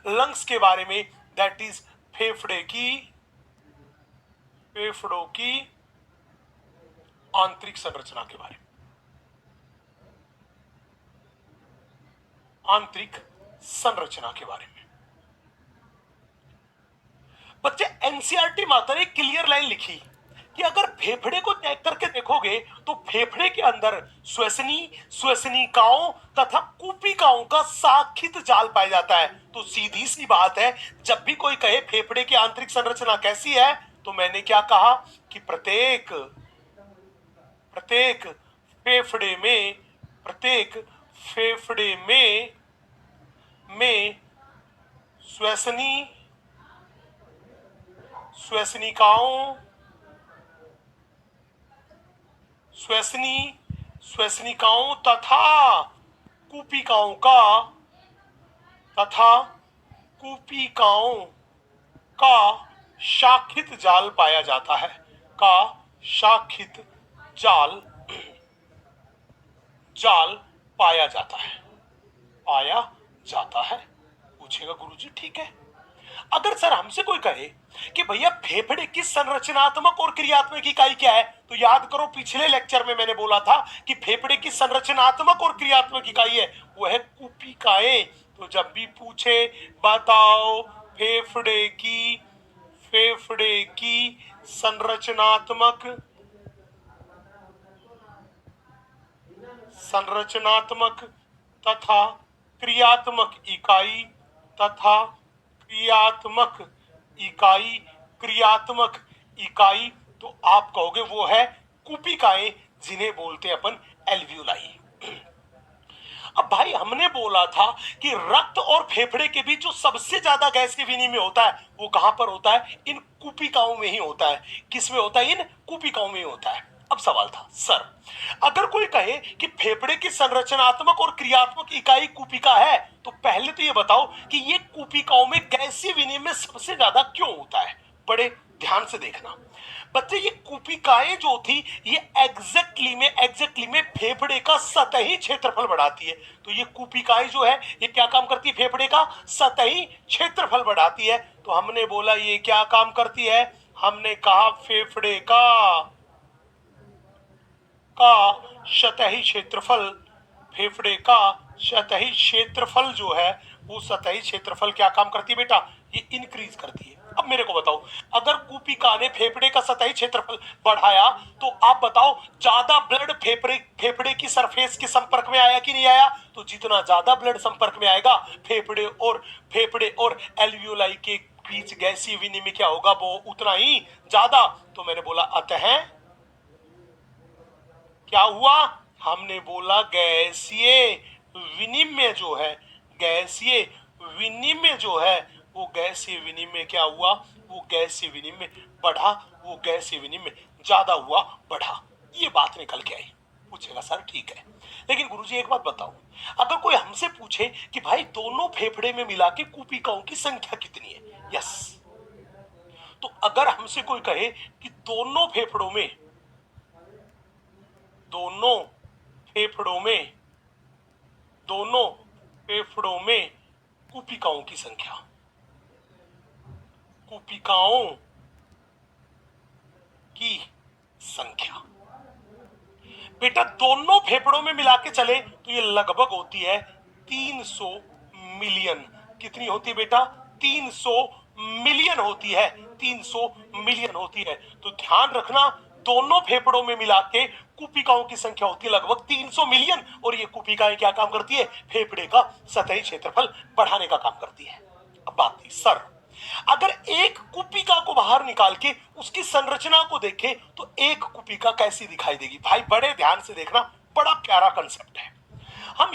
Lungs के बारे में, दैट इज फेफड़ों की आंतरिक संरचना के बारे में, आंतरिक संरचना के बारे में। बच्चे एनसीईआरटी माता ने क्लियर लाइन लिखी कि अगर फेफड़े को चेक करके देखोगे तो फेफड़े के अंदर श्वसनिकाओं तथा कूपिकाओं का साखित जाल पाया जाता है। तो सीधी सी बात है, जब भी कोई कहे फेफड़े की आंतरिक संरचना कैसी है, तो मैंने क्या कहा कि प्रत्येक फेफड़े में श्वसनिकाओं तथा कूपिकाओं का शाखित जाल पाया जाता है, पाया जाता है। पूछेगा गुरुजी ठीक है, अगर सर हमसे कोई कहे कि भैया फेफड़े की संरचनात्मक और क्रियात्मक इकाई क्या है, तो याद करो पिछले लेक्चर में मैंने बोला था कि फेफड़े की संरचनात्मक और क्रियात्मक इकाई है वो है कूपिकाएं। तो जब भी पूछे बताओ फेफड़े की संरचनात्मक तथा क्रियात्मक इकाई, तो आप कहोगे वो है कूपिकाएं, जिन्हें बोलते हैं अपन एल्वियोलाई। अब भाई हमने बोला था कि रक्त और फेफड़े के बीच जो सबसे ज्यादा गैसीय विनिमय होता है वो कहां पर होता है? इन कूपिकाओं में ही होता है। किस में होता है? इन कूपिकाओं में ही होता है। अब सवाल था सर, अगर कोई कहे कि फेफड़े की संरचनात्मक और क्रियात्मक इकाई कूपिका है, तो पहले तो ये बताओ कि ये कूपिकाओं में गैसीय विनिमय सबसे ज्यादा क्यों होता है? बड़े ध्यान से देखना बच्चे, ये कूपिकाएं जो थी ये एग्जैक्टली में फेफड़े का सतही क्षेत्रफल बढ़ाती है। तो ये कूपिकाएं जो है ये क्या काम करती है? फेफड़े का सतही क्षेत्रफल बढ़ाती है। तो हमने बोला ये क्या काम करती है? हमने कहा फेफड़े का सतही क्षेत्रफल, फेफड़े का सतही क्षेत्रफल जो है वो सतही क्षेत्रफल क्या काम करती है बेटा? ये इंक्रीज करती है। अब मेरे को बताओ, अगर कूपिका ने फेफड़े का सतही क्षेत्रफल बढ़ाया तो आप बताओ ज्यादा ब्लड फेफड़े की सरफेस के संपर्क में आया कि नहीं आया? तो जितना ज्यादा ब्लड संपर्क में आएगा फेफड़े और एल्वियोलाई के बीच गैसीय विनिमय क्या होगा? वो उतना ही ज्यादा। तो मैंने बोला अतः क्या हुआ? हमने बोला गैसीय विनिमय जो है वो गैसीय विनिमय क्या हुआ? वो गैसीय विनिमय बढ़ा, वो गैसीय विनिमय ज्यादा हुआ, बढ़ा। ये बात निकल के आई। पूछेगा सर ठीक है, लेकिन गुरुजी एक बात बताओ, अगर कोई हमसे पूछे कि भाई दोनों फेफड़े में मिला के कूपिकाओं की संख्या कितनी है? यस, तो अगर हमसे कोई कहे कि दोनों फेफड़ों में कूपिकाओं की संख्या बेटा दोनों फेफड़ों में मिला के चले तो ये लगभग होती है 300 मिलियन। कितनी होती है बेटा? 300 मिलियन होती है, 300 मिलियन होती है। तो ध्यान रखना, दोनों फेफड़ों में मिला के कूपिकाओं की संख्या होती है लगभग 300 मिलियन, और ये कूपिकाएं क्या काम करती है? फेफड़े का सतही क्षेत्रफल बढ़ाने का काम करती है। अब बात थी सर, अगर एक कूपिका को बाहर निकाल के उसकी संरचना को देखें तो एक कूपिका कैसी दिखाई देगी? भाई बड़े ध्यान से देखना, बड़ा प्यारा कंसेप्ट है। हम